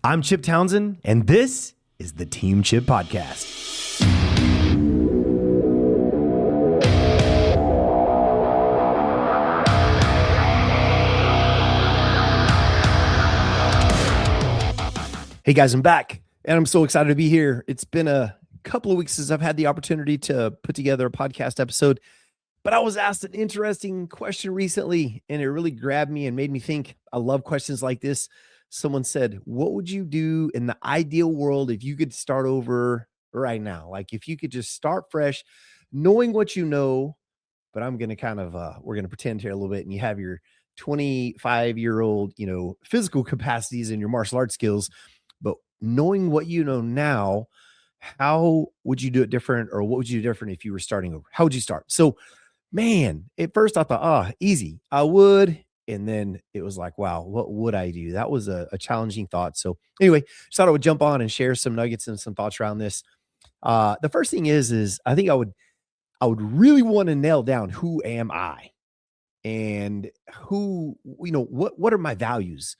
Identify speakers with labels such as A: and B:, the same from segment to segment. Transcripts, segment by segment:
A: I'm Chip Townsend, and this is the Team Chip Podcast. Hey guys, I'm back, and I'm so excited to be here. It's been a couple of weeks since I've had the opportunity to put together a podcast episode, but I was asked an interesting question recently, and it really grabbed me and made me think. I love questions like this. Someone said, what would you do in the ideal world if you could start over right now? Like if you could just start fresh, knowing what you know, but I'm going to we're going to pretend here a little bit, and you have your 25-year-old, physical capacities and your martial arts skills, but knowing what you know now, how would you do it different, or what would you do different if you were starting over? How would you start? So, man, at first I thought, easy. I would. And then it was like, wow, what would I do? That was a challenging thought. So anyway, just thought I would jump on and share some nuggets and some thoughts around this. The first thing is I think I would really want to nail down, who am I, and what are my values,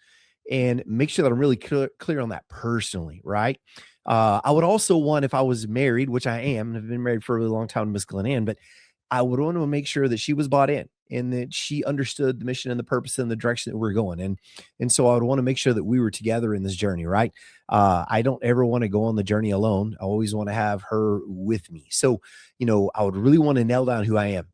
A: and make sure that I'm really clear on that personally. Right. I would also want, if I was married, which I am, and I've been married for a really long time to Miss Glenn, but I would want to make sure that she was bought in and that she understood the mission and the purpose and the direction that we're going. And so I would want to make sure that we were together in this journey, right? I don't ever want to go on the journey alone. I always want to have her with me. So, I would really want to nail down who I am,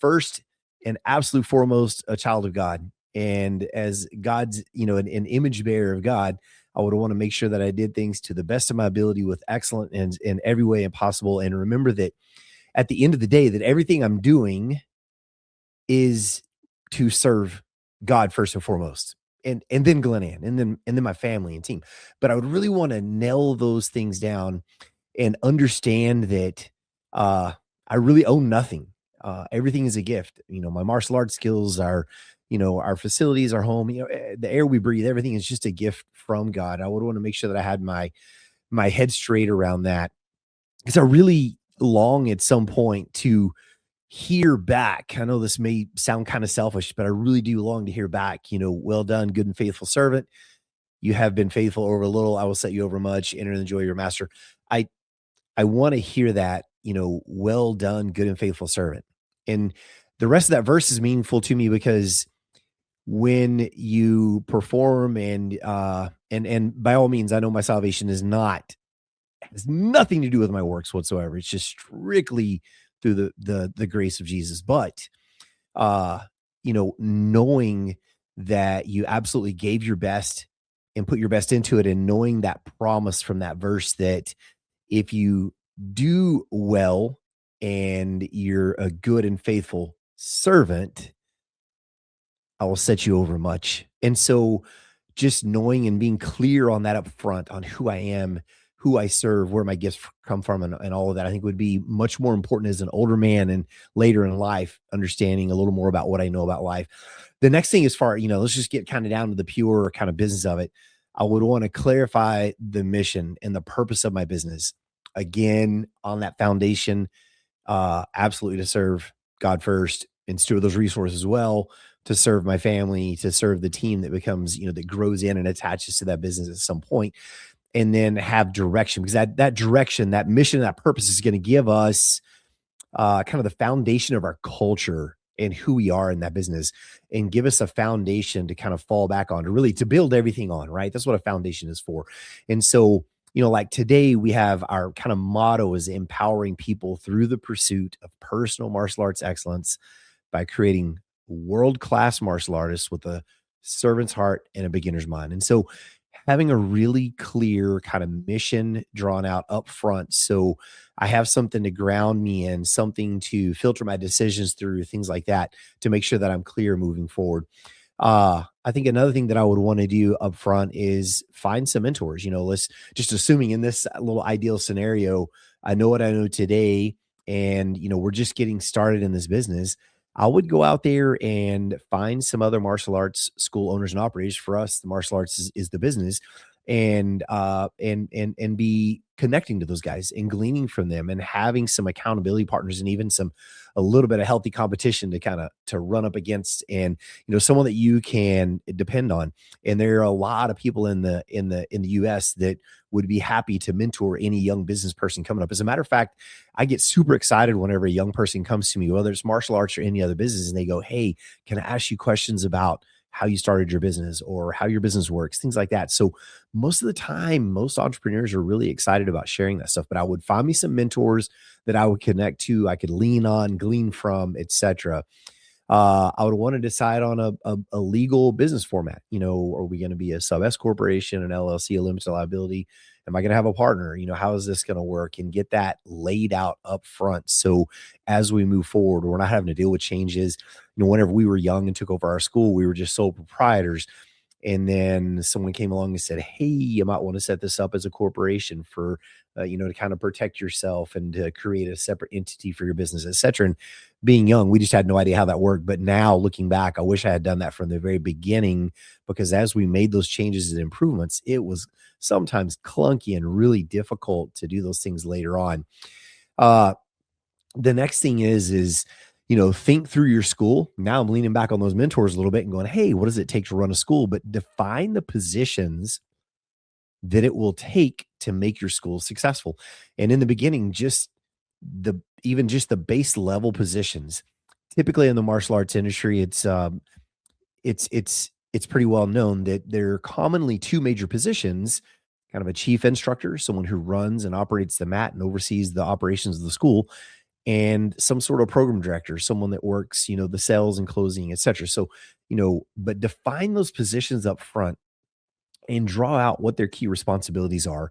A: first and absolute foremost, a child of God. And as God's, an image bearer of God, I would want to make sure that I did things to the best of my ability with excellence and in every way possible. And remember that at the end of the day, that everything I'm doing is to serve God first and foremost, and then Glen Ann, and then my family and team. But I would really want to nail those things down and understand that I really own nothing. Everything is a gift. My martial arts skills are, our facilities, our home, the air we breathe, everything is just a gift from God. I would want to make sure that I had my head straight around that, because I really long at some point to hear back. I know this may sound kind of selfish, but I really do long to hear back, well done, good and faithful servant. You have been faithful over a little, I will set you over much. Enter in the joy of your master. I want to hear that, well done, good and faithful servant. And the rest of that verse is meaningful to me, because when you perform and by all means, I know my salvation has nothing to do with my works whatsoever. It's just strictly through the grace of Jesus. But, knowing that you absolutely gave your best and put your best into it, and knowing that promise from that verse that if you do well and you're a good and faithful servant, I will set you over much. And so just knowing and being clear on that up front, on who I am, who I serve, where my gifts come from, and all of that, I think would be much more important as an older man and later in life, understanding a little more about what I know about life. The next thing, as far, let's just get kind of down to the pure kind of business of it. I would want to clarify the mission and the purpose of my business. Again, on that foundation, absolutely to serve God first and steward those resources well, to serve my family, to serve the team that becomes, that grows in and attaches to that business at some point. And then have direction, because that direction, that mission, that purpose is going to give us kind of the foundation of our culture and who we are in that business, and give us a foundation to kind of fall back on, to build everything on, right? That's what a foundation is for. And so, like today we have our kind of motto is empowering people through the pursuit of personal martial arts excellence by creating world-class martial artists with a servant's heart and a beginner's mind. And so having a really clear kind of mission drawn out up front, so I have something to ground me in, something to filter my decisions through, things like that, to make sure that I'm clear moving forward. I think another thing that I would want to do up front is find some mentors. Let's just, assuming in this little ideal scenario, I know what I know today, and we're just getting started in this business. I would go out there and find some other martial arts school owners and operators. For us, the martial arts is the business, and be connecting to those guys and gleaning from them and having some accountability partners and even some a little bit of healthy competition to kind of to run up against, and someone that you can depend on. And there are a lot of people in the US that would be happy to mentor any young business person coming up. As a matter of fact, I get super excited whenever a young person comes to me, whether it's martial arts or any other business, and they go, "Hey, can I ask you questions about how you started your business or how your business works," things like that. So most of the time, most entrepreneurs are really excited about sharing that stuff. But I would find me some mentors that I would connect to, I could lean on, glean from, etc. I would want to decide on a legal business format. Are we going to be a sub S corporation, an LLC, a limited liability? Am I going to have a partner? How is this going to work? And get that laid out up front. So as we move forward, we're not having to deal with changes. Whenever we were young and took over our school, we were just sole proprietors. And then someone came along and said, "Hey, you might want to set this up as a corporation for, to kind of protect yourself and to create a separate entity for your business, et cetera." And being young, we just had no idea how that worked. But now looking back, I wish I had done that from the very beginning, because as we made those changes and improvements, it was sometimes clunky and really difficult to do those things later on. Uh, the next thing is think through your school. Now I'm leaning back on those mentors a little bit and going, "Hey, what does it take to run a school?" But define the positions that it will take to make your school successful. And in the beginning, just the base level positions. Typically in the martial arts industry, it's pretty well known that there are commonly two major positions: kind of a chief instructor, someone who runs and operates the mat and oversees the operations of the school, and some sort of program director, someone that works, the sales and closing, et cetera. So, but define those positions up front and draw out what their key responsibilities are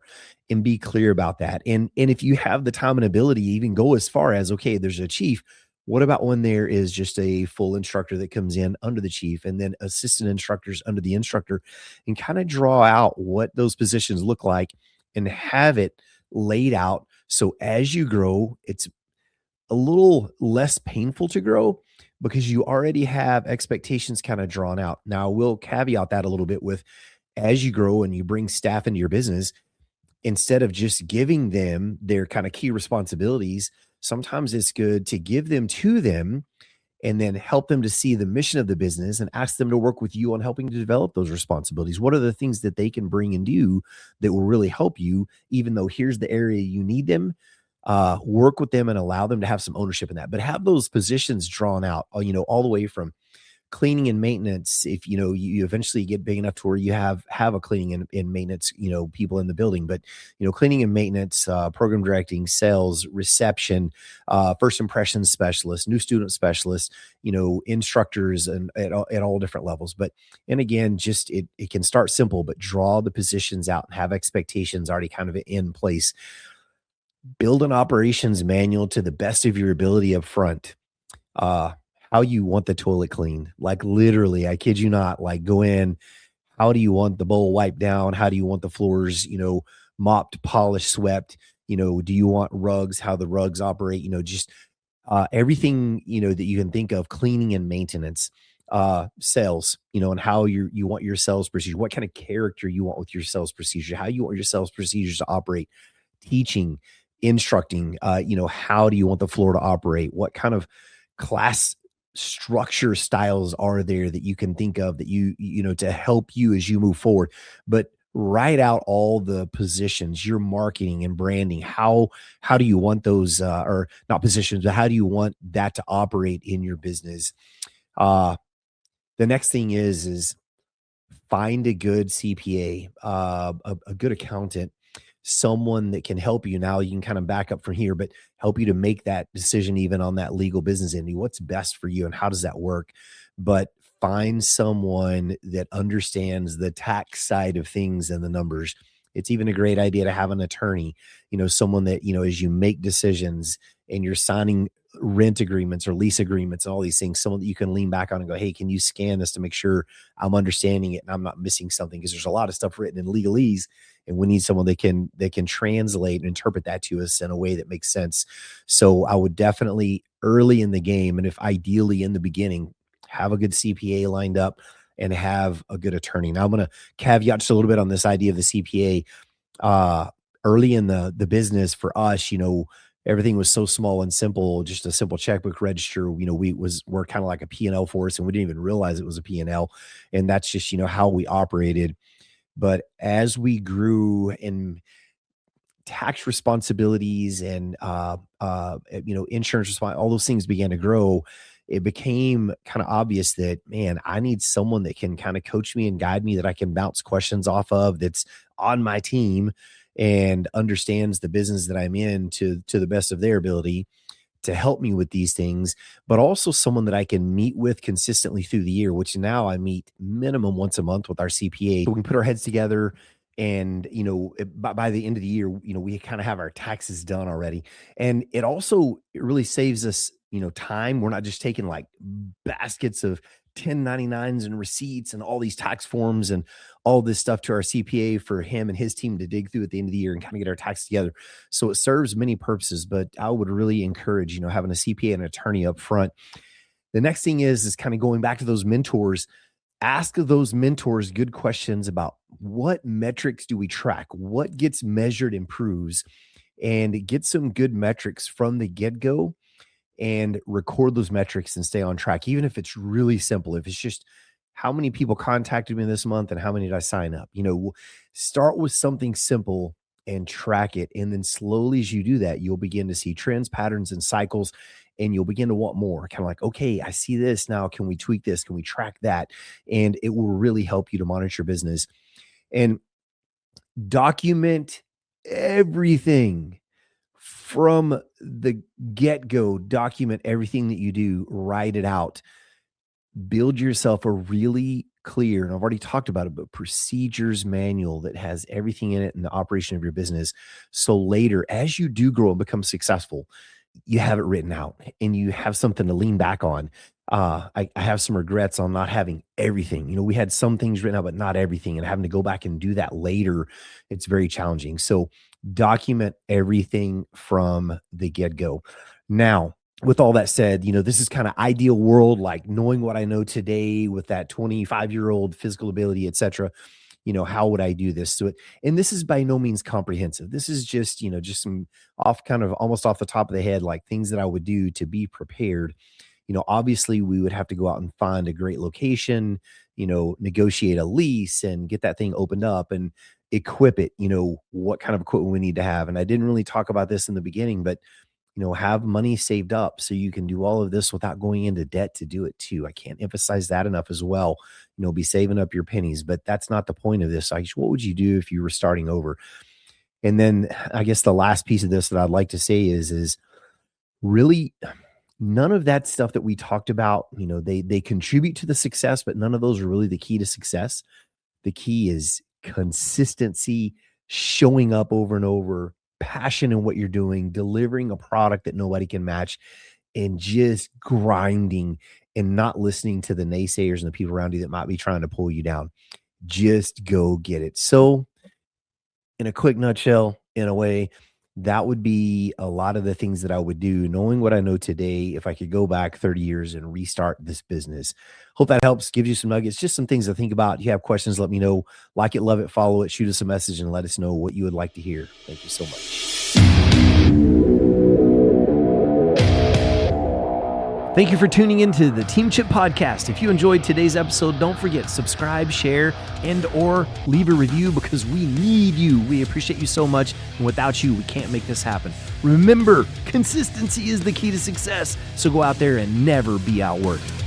A: and be clear about that. And if you have the time and ability, even go as far as, okay, there's a chief. What about when there is just a full instructor that comes in under the chief, and then assistant instructors under the instructor, and kind of draw out what those positions look like and have it laid out. So as you grow, it's a little less painful to grow because you already have expectations kind of drawn out. Now, I will caveat that a little bit with, as you grow and you bring staff into your business, instead of just giving them their kind of key responsibilities, sometimes it's good to give them to them and then help them to see the mission of the business and ask them to work with you on helping to develop those responsibilities. What are the things that they can bring and do that will really help you, even though here's the area you need them? Work with them and allow them to have some ownership in that, but have those positions drawn out, all the way from cleaning and maintenance. If you eventually get big enough to where you have a cleaning and maintenance, people in the building, but cleaning and maintenance, program directing, sales, reception, first impressions specialist, new student specialist, instructors, and at all different levels. But and again, just it can start simple, but draw the positions out and have expectations already kind of in place. Build an operations manual to the best of your ability up front. Uh, how you want the toilet cleaned. Like literally, I kid you not, like go in, how do you want the bowl wiped down? How do you want the floors, mopped, polished, swept? Do you want rugs, how the rugs operate? Just everything, that you can think of, cleaning and maintenance, sales, and how you want your sales procedure, what kind of character you want with your sales procedure, how you want your sales procedures to operate, teaching, instructing, how do you want the floor to operate? What kind of class structure styles are there that you can think of that to help you as you move forward? But write out all the positions, your marketing and branding. How do you want those, or not positions, but how do you want that to operate in your business? Uh, the next thing is find a good CPA, a good accountant, someone that can help you. Now you can kind of back up from here, but help you to make that decision even on that legal business entity. What's best for you and how does that work? But find someone that understands the tax side of things and the numbers. It's even a great idea to have an attorney, someone that, as you make decisions and you're signing rent agreements or lease agreements and all these things, someone that you can lean back on and go, "Hey, can you scan this to make sure I'm understanding it and I'm not missing something?" Because there's a lot of stuff written in legalese, and we need someone that can translate and interpret that to us in a way that makes sense. So I would definitely early in the game, and if ideally in the beginning, have a good CPA lined up and have a good attorney. Now I'm going to caveat just a little bit on this idea of the CPA. Early in the business for us, everything was so small and simple, just a simple checkbook register. We're kind of like a P&L for us, and we didn't even realize it was a P&L. And that's just, how we operated. But as we grew in tax responsibilities and, insurance all those things began to grow, it became kind of obvious that, man, I need someone that can kind of coach me and guide me, that I can bounce questions off of, that's on my team and understands the business that I'm in to the best of their ability to help me with these things, but also someone that I can meet with consistently through the year, which now I meet minimum once a month with our CPA. So we can put our heads together and, by the end of the year, we kind of have our taxes done already. And it really saves us, time. We're not just taking like baskets of 1099s and receipts and all these tax forms and all this stuff to our CPA for him and his team to dig through at the end of the year and kind of get our tax together. So it serves many purposes, but I would really encourage, having a CPA and an attorney up front. The next thing is kind of going back to those mentors. Ask those mentors good questions about what metrics do we track, what gets measured improves, and get some good metrics from the get-go and record those metrics and stay on track, even if it's really simple. If it's just how many people contacted me this month and how many did I sign up, start with something simple and track it. And then slowly as you do that, you'll begin to see trends, patterns, and cycles, and you'll begin to want more. Kind of like, okay, I see this now. Can we tweak this? Can we track that? And it will really help you to monitor your business and document everything from the get-go. Document everything that you do, write it out, build yourself a really clear, and I've already talked about it, but procedures manual that has everything in it in the operation of your business. So later, as you do grow and become successful, you have it written out and you have something to lean back on. I have some regrets on not having everything. We had some things written out, but not everything, and having to go back and do that later, it's very challenging. So document everything from the get-go. Now, with all that said, this is kind of ideal world, like knowing what I know today with that 25-year-old physical ability, et cetera. How would I do this? And this is by no means comprehensive. This is just, just some almost off the top of the head, like things that I would do to be prepared. Obviously we would have to go out and find a great location, negotiate a lease and get that thing opened up and equip it, what kind of equipment we need to have. And I didn't really talk about this in the beginning, but have money saved up so you can do all of this without going into debt to do it too. I can't emphasize that enough as well. Be saving up your pennies, but that's not the point of this. What would you do if you were starting over? And then I guess the last piece of this that I'd like to say is really none of that stuff that we talked about, they contribute to the success, but none of those are really the key to success. The key is consistency, showing up over and over, passion in what you're doing, delivering a product that nobody can match, and just grinding and not listening to the naysayers and the people around you that might be trying to pull you down. Just go get it. So in a quick nutshell, in a way, that would be a lot of the things that I would do, knowing what I know today, if I could go back 30 years and restart this business. Hope that helps, gives you some nuggets, just some things to think about. If you have questions, let me know. Like it, love it, follow it, shoot us a message, and let us know what you would like to hear. Thank you so much. Thank you for tuning into the Team Chip Podcast. If you enjoyed today's episode, don't forget, subscribe, share, and or leave a review, because we need you. We appreciate you so much. And without you, we can't make this happen. Remember, consistency is the key to success. So go out there and never be outworked.